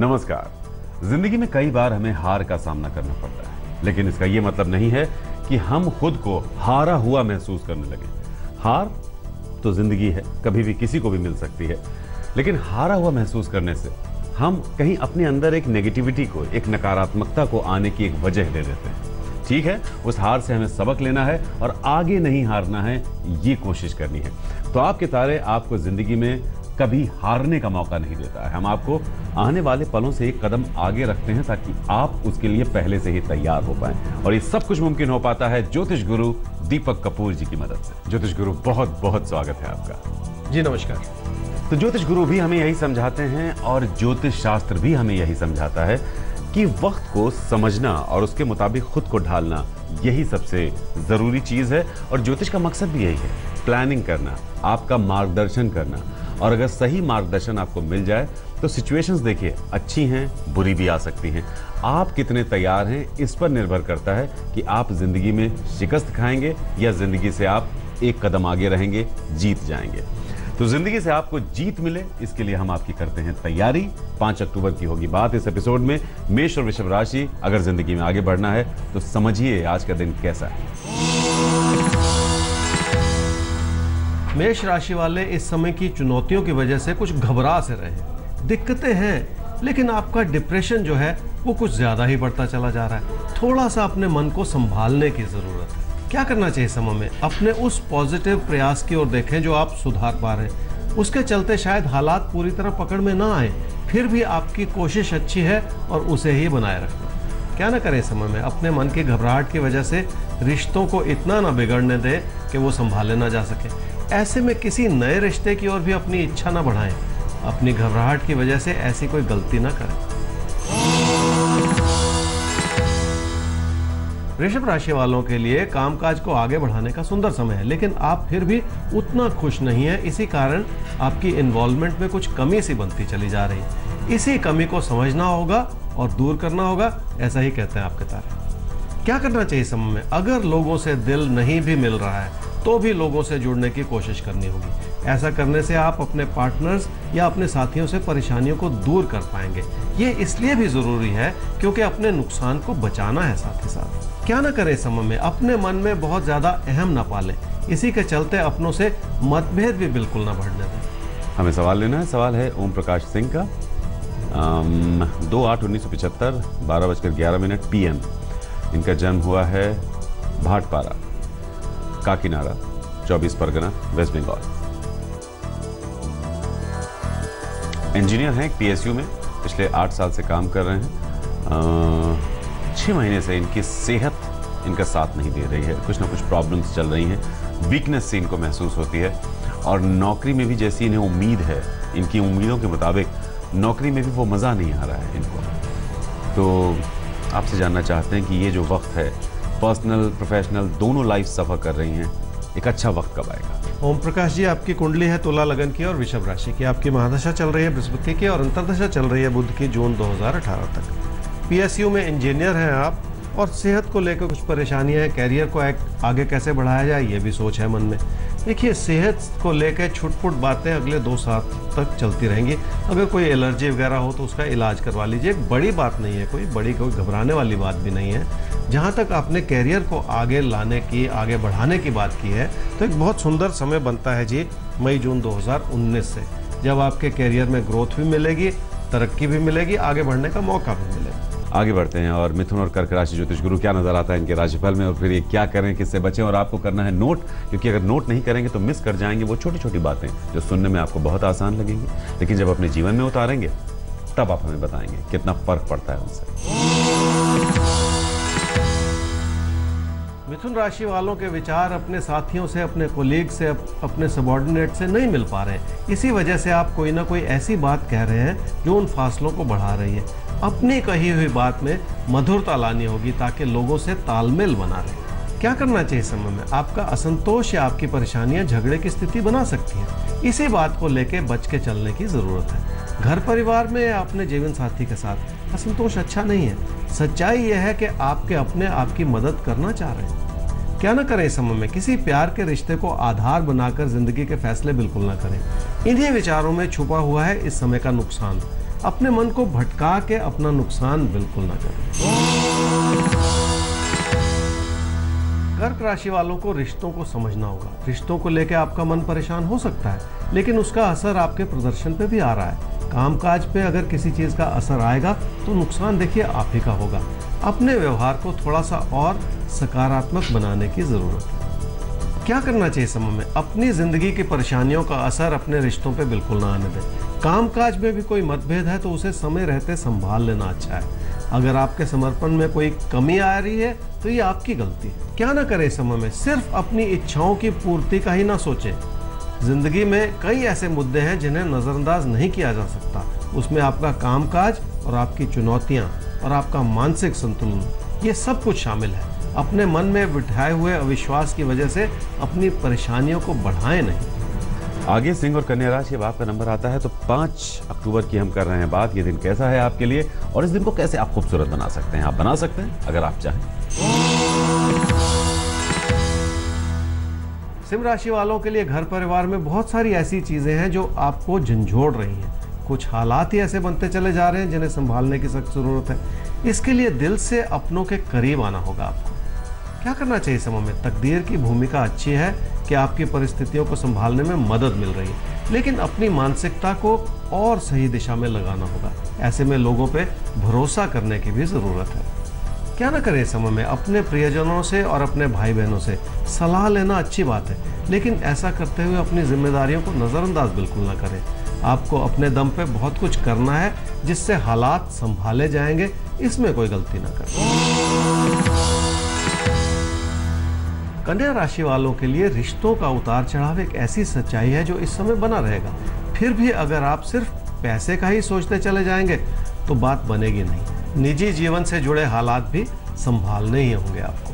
नमस्कार। जिंदगी में कई बार हमें हार का सामना करना पड़ता है, लेकिन इसका यह मतलब नहीं है कि हम खुद को हारा हुआ महसूस करने लगे। हार तो जिंदगी है, कभी भी किसी को भी मिल सकती है, लेकिन हारा हुआ महसूस करने से हम कहीं अपने अंदर एक नेगेटिविटी को, एक नकारात्मकता को आने की एक वजह दे देते हैं। ठीक है, उस हार से हमें सबक लेना है और आगे नहीं हारना है, ये कोशिश करनी है। तो आपके तारे आपको जिंदगी में कभी हारने का मौका नहीं देता है। हम आपको आने वाले पलों से एक कदम आगे रखते हैं ताकि आप उसके लिए पहले से ही तैयार हो पाएं। और ये सब कुछ मुमकिन हो पाता है ज्योतिष गुरु दीपक कपूर जी की मदद से। ज्योतिष गुरु, बहुत बहुत स्वागत है आपका। जी नमस्कार। तो ज्योतिष गुरु भी हमें यही समझाते हैं और ज्योतिष शास्त्र भी हमें यही समझाता है कि वक्त को समझना और उसके मुताबिक खुद को ढालना, यही सबसे जरूरी चीज है। और ज्योतिष का मकसद भी यही है, प्लानिंग करना, आपका मार्गदर्शन करना। और अगर सही मार्गदर्शन आपको मिल जाए तो सिचुएशंस देखिए अच्छी हैं, बुरी भी आ सकती हैं। आप कितने तैयार हैं इस पर निर्भर करता है कि आप जिंदगी में शिकस्त खाएंगे या जिंदगी से आप एक कदम आगे रहेंगे, जीत जाएंगे। तो जिंदगी से आपको जीत मिले, इसके लिए हम आपकी करते हैं तैयारी। 5 अक्टूबर की होगी बात इस एपिसोड में। मेष और वृषभ राशि, अगर जिंदगी में आगे बढ़ना है तो समझिए आज का दिन कैसा है। मेष राशि वाले इस समय की चुनौतियों की वजह से कुछ घबरा से रहे हैं। दिक्कतें हैं, लेकिन आपका डिप्रेशन जो है वो कुछ ज्यादा ही बढ़ता चला जा रहा है। थोड़ा सा अपने मन को संभालने की जरूरत है। क्या करना चाहिए समय में? अपने उस पॉजिटिव प्रयास की ओर देखें जो आप सुधार पा रहे हैं। उसके चलते शायद हालात पूरी तरह पकड़ में ना आए, फिर भी आपकी कोशिश अच्छी है और उसे ही बनाए रखना। क्या ना करें समय में? अपने मन की घबराहट की वजह से रिश्तों को इतना ना बिगड़ने दें कि वो संभाले ना जा सके। ऐसे में किसी नए रिश्ते की ओर भी अपनी इच्छा ना बढ़ाएं। अपनी घबराहट की वजह से ऐसी कोई गलती ना करें। वृषभ राशि वालों के लिए कामकाज को आगे बढ़ाने का सुंदर समय है, लेकिन आप फिर भी उतना खुश नहीं है। इसी कारण आपकी इन्वॉल्वमेंट में कुछ कमी सी बनती चली जा रही है। इसी कमी को समझना होगा और दूर करना होगा, ऐसा ही कहते हैं आपके तारे। क्या करना चाहिए समय में? अगर लोगों से दिल नहीं भी मिल रहा है तो भी लोगों से जुड़ने की कोशिश करनी होगी। ऐसा करने से आप अपने पार्टनर्स या अपने साथियों से परेशानियों को दूर कर पाएंगे। ये इसलिए भी जरूरी है क्योंकि अपने नुकसान को बचाना है। साथ ही साथ क्या ना करें समय में? अपने मन में बहुत ज्यादा अहम ना पालें। इसी के चलते अपनों से मतभेद भी बिल्कुल ना बढ़ने दें। हमें सवाल लेना है। सवाल है ओम प्रकाश सिंह का। 2/8/1975 12:11 PM। इनका जन्म हुआ है भाटपारा, काकीनाडा, 24 परगना, वेस्ट बंगाल। इंजीनियर हैं PSU में, पिछले 8 साल से काम कर रहे हैं। 6 महीने से इनकी सेहत इनका साथ नहीं दे रही है। कुछ ना कुछ प्रॉब्लम्स चल रही हैं, वीकनेस से इनको महसूस होती है। और नौकरी में भी जैसी इन्हें उम्मीद है, इनकी उम्मीदों के मुताबिक नौकरी में भी वो मज़ा नहीं आ रहा है इनको। तो आपसे जानना चाहते हैं कि ये जो वक्त है, पर्सनल प्रोफेशनल दोनों लाइफ सफ़र कर रही हैं, एक अच्छा वक्त कब आएगा? ओम प्रकाश जी, आपकी कुंडली है तुला लगन की और वृषभ राशि की। आपकी महादशा चल रही है बृहस्पति की और अंतर्दशा चल रही है बुध की, जून 2018 तक। PSU में इंजीनियर हैं आप और सेहत को लेकर कुछ परेशानियां हैं। कैरियर को आगे कैसे बढ़ाया जाए, ये भी सोच है मन में। देखिए, सेहत को लेकर छुटपुट बातें अगले 2 साल तक चलती रहेंगी। अगर कोई एलर्जी वगैरह हो तो उसका इलाज करवा लीजिए। एक बड़ी बात नहीं है, कोई घबराने वाली बात भी नहीं है। जहाँ तक आपने कैरियर को आगे लाने की, आगे बढ़ाने की बात की है, तो एक बहुत सुंदर समय बनता है जी, मई-जून 2019 से, जब आपके कैरियर में ग्रोथ भी मिलेगी, तरक्की भी मिलेगी, आगे बढ़ने का मौका भी मिलेगा। आगे बढ़ते हैं और मिथुन और कर्क राशि ज्योतिष गुरु क्या नजर आता है इनके राशिफल में, और फिर ये क्या करें, किससे बचें। और आपको करना है नोट, क्योंकि अगर नोट नहीं करेंगे तो मिस कर जाएंगे वो छोटी छोटी बातें जो सुनने में आपको बहुत आसान लगेंगी, लेकिन जब अपने जीवन में उतारेंगे तब आप हमें बताएंगे कितना फर्क पड़ता है उनसे। मिथुन राशि वालों के विचार अपने साथियों से, अपने कोलीग से, अपने सबॉर्डिनेट से नहीं मिल पा रहे हैं। इसी वजह से आप कोई ना कोई ऐसी बात कह रहे हैं जो उन फासलों को बढ़ा रही है। अपनी कही हुई बात में मधुरता लानी होगी ताकि लोगों से तालमेल बना रहे। क्या करना चाहिए समय में? आपका असंतोष या आपकी परेशानियां झगड़े की स्थिति बना सकती हैं। इसी बात को लेकर बच के चलने की जरूरत है। घर परिवार में या अपने जीवन साथी के साथ असंतोष अच्छा नहीं है। सच्चाई यह है कि आपके अपने आपकी मदद करना चाह रहे हैं। क्या ना करें इस समय में? किसी प्यार के रिश्ते को आधार बनाकर जिंदगी के फैसले बिल्कुल ना करें। इन्हीं विचारों में छुपा हुआ है इस समय का नुकसान। अपने मन को भटका के अपना नुकसान बिल्कुल ना करें। कर्क राशि वालों को रिश्तों को समझना होगा। रिश्तों को लेकर आपका मन परेशान हो सकता है, लेकिन उसका असर आपके प्रदर्शन पे भी आ रहा है। कामकाज पे अगर किसी चीज का असर आएगा तो नुकसान देखिए आप ही का होगा। अपने व्यवहार को थोड़ा सा और सकारात्मक बनाने की जरूरत है। क्या करना चाहिए समय में? अपनी जिंदगी की परेशानियों का असर अपने रिश्तों पे बिल्कुल ना आने दें। कामकाज में भी कोई मतभेद है तो उसे समय रहते संभाल लेना अच्छा है। अगर आपके समर्पण में कोई कमी आ रही है तो ये आपकी गलती है। क्या ना करें समय में? सिर्फ अपनी इच्छाओं की पूर्ति का ही ना सोचें। जिंदगी में कई ऐसे मुद्दे हैं जिन्हें नजरअंदाज नहीं किया जा सकता। उसमें आपका कामकाज और आपकी चुनौतियां और आपका मानसिक संतुलन, ये सब कुछ शामिल है। अपने मन में बिठाए हुए अविश्वास की वजह से अपनी परेशानियों को बढ़ाएं नहीं। आगे सिंह और कन्या राशि, अब आपका नंबर आता है तो 5 अक्टूबर की हम कर रहे हैं बात। ये दिन कैसा है आपके लिए और इस दिन को कैसे आप खूबसूरत बना सकते हैं? आप बना सकते हैं अगर आप चाहें। सिंह राशि वालों के लिए घर परिवार में बहुत सारी ऐसी चीजें हैं जो आपको झंझोड़ रही हैं। कुछ हालात ही ऐसे बनते चले जा रहे हैं जिन्हें संभालने की सख्त जरूरत है। इसके लिए दिल से अपनों के करीब आना होगा आपको। क्या करना चाहिए समय में? तकदीर की भूमिका अच्छी है कि आपकी परिस्थितियों को संभालने में मदद मिल रही है, लेकिन अपनी मानसिकता को और सही दिशा में लगाना होगा। ऐसे में लोगों पे भरोसा करने की भी जरूरत है। क्या ना करें समय में? अपने प्रियजनों से और अपने भाई बहनों से सलाह लेना अच्छी बात है, लेकिन ऐसा करते हुए अपनी जिम्मेदारियों को नजरअंदाज बिल्कुल ना करें। आपको अपने दम पे बहुत कुछ करना है जिससे हालात संभाले जाएंगे, इसमें कोई गलती ना करें। कन्या राशि वालों के लिए रिश्तों का उतार चढ़ाव एक ऐसी सच्चाई है जो इस समय बना रहेगा। फिर भी अगर आप सिर्फ पैसे का ही सोचते चले जाएंगे तो बात बनेगी नहीं। निजी जीवन से जुड़े हालात भी संभालने ही होंगे आपको।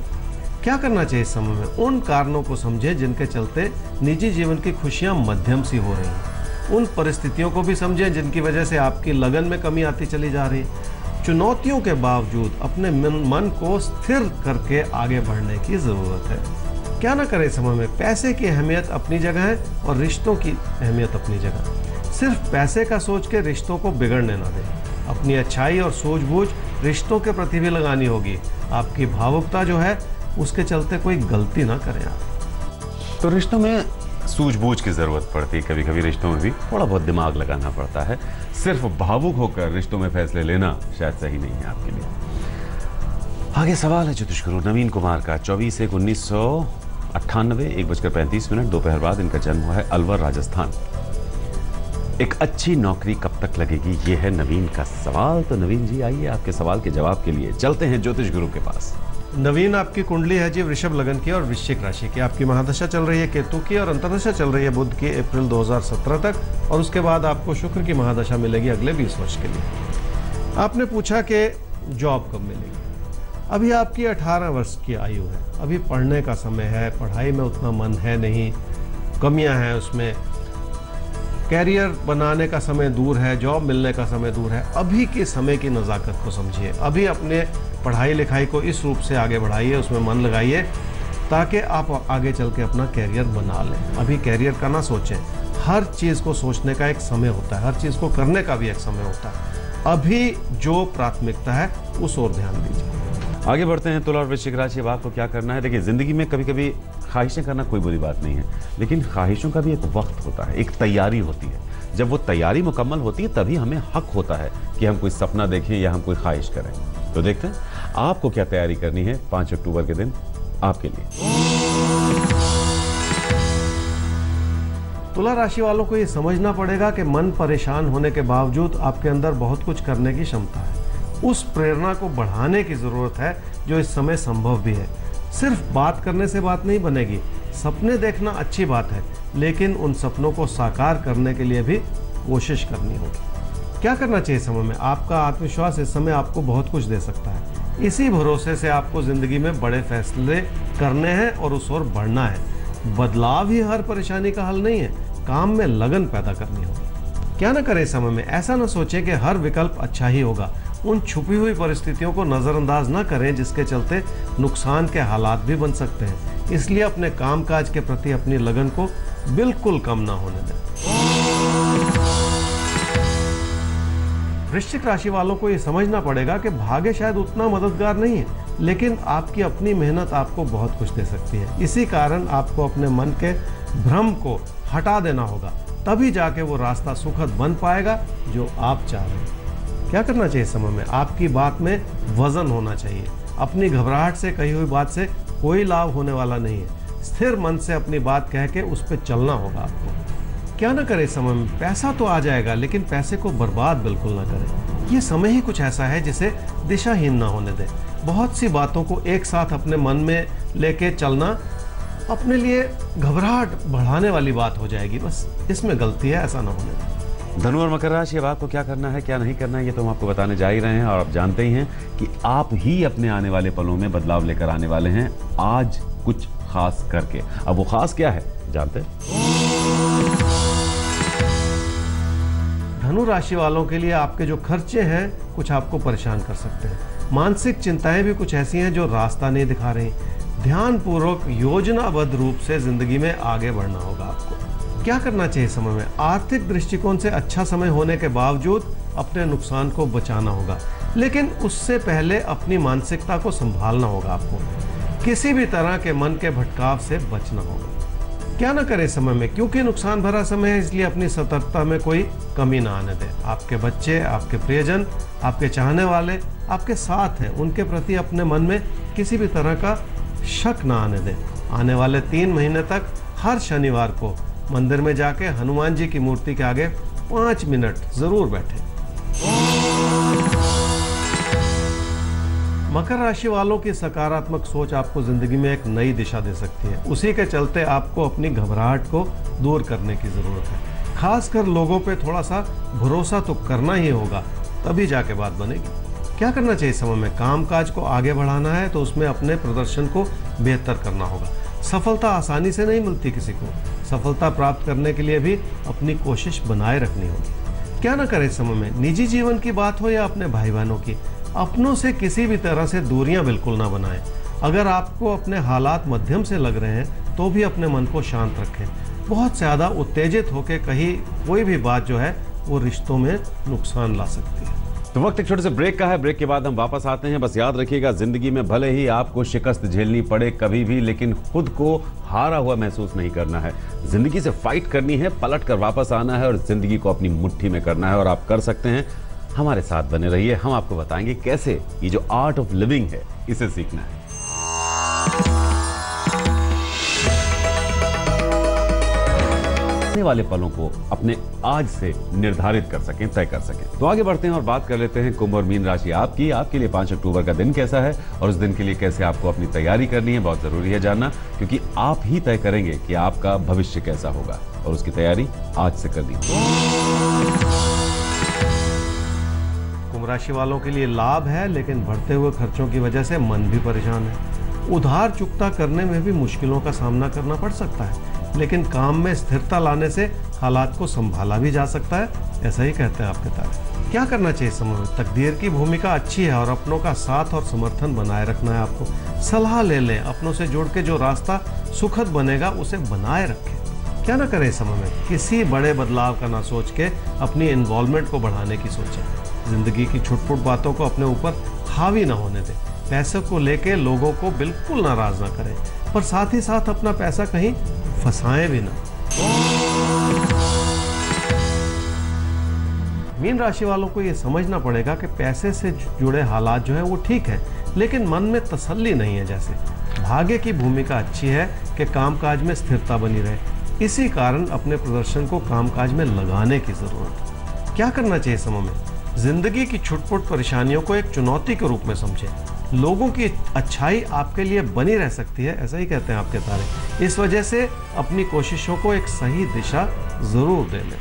क्या करना चाहिए इस समय में? उन कारणों को समझें जिनके चलते निजी जीवन की खुशियां मध्यम सी हो रही हैं। उन परिस्थितियों को भी समझें जिनकी वजह से आपकी लगन में कमी आती चली जा रही है। चुनौतियों के बावजूद अपने मन को स्थिर करके आगे बढ़ने की जरूरत है। क्या ना करें समय में? पैसे की अहमियत अपनी जगह है और रिश्तों की अहमियत अपनी जगह। सिर्फ पैसे का सोच के रिश्तों को बिगड़ने ना दें। अपनी अच्छाई और सूझबूझ रिश्तों के प्रति भी लगानी होगी। आपकी भावुकता जो है उसके चलते कोई गलती ना करें आप। तो रिश्तों में सूझबूझ की जरूरत पड़ती है। कभी कभी रिश्तों में भी थोड़ा बहुत दिमाग लगाना पड़ता है। सिर्फ भावुक होकर रिश्तों में फैसले लेना शायद सही नहीं है आपके लिए। आगे सवाल है ज्योतिष गुरु नवीन कुमार का। 24/1/1998 1:35 दोपहर बाद इनका जन्म हुआ है अलवर, राजस्थान। एक अच्छी नौकरी कब तक लगेगी, ये है नवीन का सवाल। तो नवीन जी आइए आपके सवाल के जवाब के लिए चलते हैं ज्योतिष गुरु के पास। नवीन, आपकी कुंडली है जी वृषभ लगन की और वृश्चिक राशि की। आपकी महादशा चल रही है केतु की और अंतर्दशा चल रही है बुध की अप्रैल 2017 तक, और उसके बाद आपको शुक्र की महादशा मिलेगी अगले 20 वर्ष के लिए। आपने पूछा कि जॉब कब मिलेगी। अभी आपकी 18 वर्ष की आयु है। अभी पढ़ने का समय है, पढ़ाई में उतना मन है नहीं, कमियां हैं उसमें। कैरियर बनाने का समय दूर है, जॉब मिलने का समय दूर है। अभी के समय की नज़ाकत को समझिए। अभी अपने पढ़ाई लिखाई को इस रूप से आगे बढ़ाइए, उसमें मन लगाइए ताकि आप आगे चल के अपना कैरियर बना लें। अभी कैरियर का ना सोचें। हर चीज़ को सोचने का एक समय होता है, हर चीज़ को करने का भी एक समय होता है। अभी जो प्राथमिकता है उस ओर ध्यान दीजिए। आगे बढ़ते हैं तुला और वृश्चिक राशि। अब आपको क्या करना है? देखिए, जिंदगी में कभी कभी ख्वाहिशें करना कोई बुरी बात नहीं है, लेकिन ख्वाहिशों का भी एक वक्त होता है, एक तैयारी होती है। जब वो तैयारी मुकम्मल होती है तभी हमें हक होता है कि हम कोई सपना देखें या हम कोई ख्वाहिश करें। तो देखते हैं आपको क्या तैयारी करनी है 5 अक्टूबर के दिन आपके लिए। तुला राशि वालों को ये समझना पड़ेगा कि मन परेशान होने के बावजूद आपके अंदर बहुत कुछ करने की क्षमता है। उस प्रेरणा को बढ़ाने की जरूरत है जो इस समय संभव भी है। सिर्फ बात करने से बात नहीं बनेगी। सपने देखना अच्छी बात है, लेकिन उन सपनों को साकार करने के लिए भी कोशिश करनी होगी। क्या करना चाहिए समय में? आपका आत्मविश्वास इस समय आपको बहुत कुछ दे सकता है। इसी भरोसे से आपको जिंदगी में बड़े फैसले करने हैं और उस ओर बढ़ना है। बदलाव ही हर परेशानी का हल नहीं है, काम में लगन पैदा करनी होगी। क्या ना करें समय में? ऐसा ना सोचें कि हर विकल्प अच्छा ही होगा। उन छुपी हुई परिस्थितियों को नजरअंदाज ना करें जिसके चलते नुकसान के हालात भी बन सकते हैं। इसलिए अपने कामकाज के प्रति अपनी लगन को बिल्कुल कम ना होने दें। वृश्चिक राशि वालों को ये समझना पड़ेगा कि भाग्य शायद उतना मददगार नहीं है, लेकिन आपकी अपनी मेहनत आपको बहुत कुछ दे सकती है। इसी कारण आपको अपने मन के भ्रम को हटा देना होगा, तभी जाके वो रास्ता सुखद बन पाएगा जो आप चाह रहे हैं। क्या करना चाहिए समय में? आपकी बात में वजन होना चाहिए। अपनी घबराहट से कही हुई बात से कोई लाभ होने वाला नहीं है। स्थिर मन से अपनी बात कह के उस पर चलना होगा आपको। क्या ना करें समय में? पैसा तो आ जाएगा, लेकिन पैसे को बर्बाद बिल्कुल ना करें। ये समय ही कुछ ऐसा है जिसे दिशाहीन ना होने दें। बहुत सी बातों को एक साथ अपने मन में लेके चलना अपने लिए घबराहट बढ़ाने वाली बात हो जाएगी। बस इसमें गलती है, ऐसा ना होने दें। धनु और मकर राशि, अब आपको क्या करना है क्या नहीं करना है ये तो हम आपको बताने जा ही रहे हैं, और आप जानते ही हैं कि आप ही अपने आने वाले पलों में बदलाव लेकर आने वाले हैं, आज कुछ खास करके। अब वो खास क्या है जानते हैं? धनु राशि वालों के लिए आपके जो खर्चे हैं कुछ आपको परेशान कर सकते हैं। मानसिक चिंताएं भी कुछ ऐसी हैं जो रास्ता नहीं दिखा रही। ध्यान पूर्वक योजनाबद्ध रूप से जिंदगी में आगे बढ़ना होगा आपको। क्या करना चाहिए समय में? आर्थिक दृष्टिकोण से अच्छा समय होने के बावजूद अपने नुकसान को बचाना होगा, लेकिन उससे पहले अपनी मानसिकता को संभालना होगा आपको। किसी भी तरह के मन के भटकाव से बचना होगा। क्या ना करें समय में? क्योंकि नुकसान भरा समय है, इसलिए अपनी सतर्कता में कोई कमी ना आने दें। आपके बच्चे, आपके प्रियजन, आपके चाहने वाले आपके साथ हैं, उनके प्रति अपने मन में किसी भी तरह का शक ना आने दें। आने वाले 3 महीने तक हर शनिवार को मंदिर में जाके हनुमान जी की मूर्ति के आगे 5 मिनट जरूर बैठें। मकर राशि वालों की सकारात्मक सोच आपको जिंदगी में एक नई दिशा दे सकती है। उसी के चलते आपको अपनी घबराहट को दूर करने की जरूरत है। खासकर लोगों पे थोड़ा सा भरोसा तो करना ही होगा, तभी जाके बात बनेगी। क्या करना चाहिए समय में? कामकाज को आगे बढ़ाना है तो उसमें अपने प्रदर्शन को बेहतर करना होगा। सफलता आसानी से नहीं मिलती किसी को। सफलता प्राप्त करने के लिए भी अपनी कोशिश बनाए रखनी होगी। क्या ना करें समय में? निजी जीवन की बात हो या अपने भाई बहनों की, अपनों से किसी भी तरह से दूरियां बिल्कुल ना बनाएं। अगर आपको अपने हालात मध्यम से लग रहे हैं तो भी अपने मन को शांत रखें। बहुत ज़्यादा उत्तेजित होकर कही कोई भी बात जो है वो रिश्तों में नुकसान ला सकती है। तो वक्त एक छोटे से ब्रेक का है। ब्रेक के बाद हम वापस आते हैं। बस याद रखिएगा, जिंदगी में भले ही आपको शिकस्त झेलनी पड़े कभी भी, लेकिन खुद को हारा हुआ महसूस नहीं करना है। जिंदगी से फाइट करनी है, पलट कर वापस आना है और जिंदगी को अपनी मुट्ठी में करना है, और आप कर सकते हैं। हमारे साथ बने रहिए, हम आपको बताएंगे कैसे ये जो आर्ट ऑफ लिविंग है इसे सीखना है। आने वाले पलों को अपने आज से निर्धारित कर सकें, तय कर सकें। तो आगे बढ़ते हैं और बात कर लेते हैं कुंभ और मीन राशि आपके लिए 5 अक्टूबर का दिन कैसा है और उस दिन के लिए कैसे आपको अपनी तैयारी करनी है। बहुत जरूरी है जानना, क्योंकि आप ही तय करेंगे कि आपका भविष्य कैसा होगा, और उसकी तैयारी आज से करनी होगी। कुंभ राशि वालों के लिए लाभ है, लेकिन बढ़ते हुए खर्चों की वजह से मन भी परेशान है। उधार चुकता करने में भी मुश्किलों का सामना करना पड़ सकता है, लेकिन काम में स्थिरता लाने से हालात को संभाला भी जा सकता है, ऐसा ही कहते हैं आपके तारे। क्या करना चाहिए समय में? तकदीर की भूमिका अच्छी है और अपनों का साथ और समर्थन बनाए रखना है आपको। सलाह ले लें, अपनों से जुड़ के जो रास्ता सुखद बनेगा उसे बनाए रखें। क्या ना करें समय में? किसी बड़े बदलाव का ना सोच के अपनी इन्वॉल्वमेंट को बढ़ाने की सोचें। जिंदगी की छुटपुट बातों को अपने ऊपर हावी ना होने दें। पैसे को लेके लोगों को बिल्कुल नाराज ना करें, पर साथ ही साथ अपना पैसा कहीं फंसाएं भी ना। मीन राशि वालों को यह समझना पड़ेगा कि पैसे से जुड़े हालात जो है वो ठीक है, लेकिन मन में तसल्ली नहीं है। जैसे भाग्य की भूमिका अच्छी है कि कामकाज में स्थिरता बनी रहे, इसी कारण अपने प्रदर्शन को कामकाज में लगाने की जरूरत है। क्या करना चाहिए समय में? जिंदगी की छुटपुट परेशानियों को एक चुनौती के रूप में समझें। लोगों की अच्छाई आपके लिए बनी रह सकती है, ऐसा ही कहते हैं आपके तारे। इस वजह से अपनी कोशिशों को एक सही दिशा जरूर दे लें।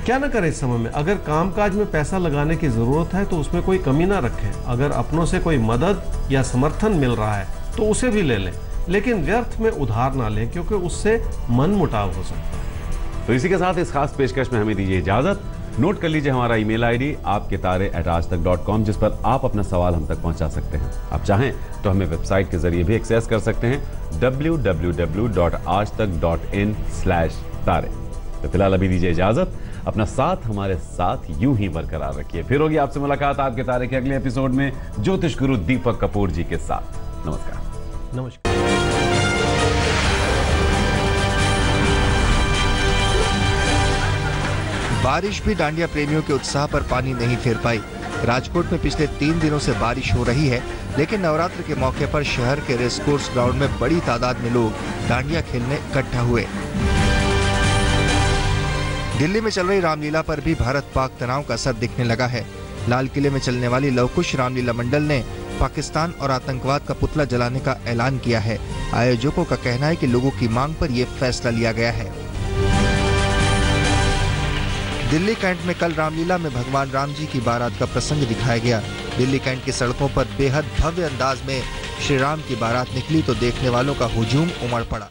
क्या ना करें इस समय में? अगर कामकाज में पैसा लगाने की जरूरत है तो उसमें कोई कमी ना रखें। अगर अपनों से कोई मदद या समर्थन मिल रहा है तो उसे भी ले लें, लेकिन व्यर्थ में उधार ना लें, क्योंकि उससे मन मुटाव हो सकता है। तो इसी के साथ इस खास पेशकश में हमें दीजिए इजाजत। नोट कर लीजिए हमारा ईमेल आईडी आपketare@aajtak.com, जिस पर आप अपना सवाल हम तक पहुंचा सकते हैं। आप चाहें तो हमें वेबसाइट के जरिए भी एक्सेस कर सकते हैं www.aajtak.in/tare। तो फिलहाल अभी दीजिए इजाजत, अपना साथ हमारे साथ यूं ही बरकरार रखिए। फिर होगी आपसे मुलाकात आपके तारे के अगले एपिसोड में ज्योतिष गुरु दीपक कपूर जी के साथ। नमस्कार। नमस्कार। बारिश भी डांडिया प्रेमियों के उत्साह पर पानी नहीं फेर पाई। राजकोट में पिछले 3 दिनों से बारिश हो रही है, लेकिन नवरात्र के मौके पर शहर के रेस कोर्स ग्राउंड में बड़ी तादाद में लोग डांडिया खेलने इकट्ठा हुए। दिल्ली में चल रही रामलीला पर भी भारत पाक तनाव का असर दिखने लगा है। लाल किले में चलने वाली लवकुश रामलीला मंडल ने पाकिस्तान और आतंकवाद का पुतला जलाने का ऐलान किया है। आयोजकों का कहना है कि लोगों की मांग पर यह फैसला लिया गया है। दिल्ली कैंट में कल रामलीला में भगवान राम जी की बारात का प्रसंग दिखाया गया। दिल्ली कैंट की सड़कों पर बेहद भव्य अंदाज में श्री राम की बारात निकली तो देखने वालों का हुजूम उमड़ पड़ा।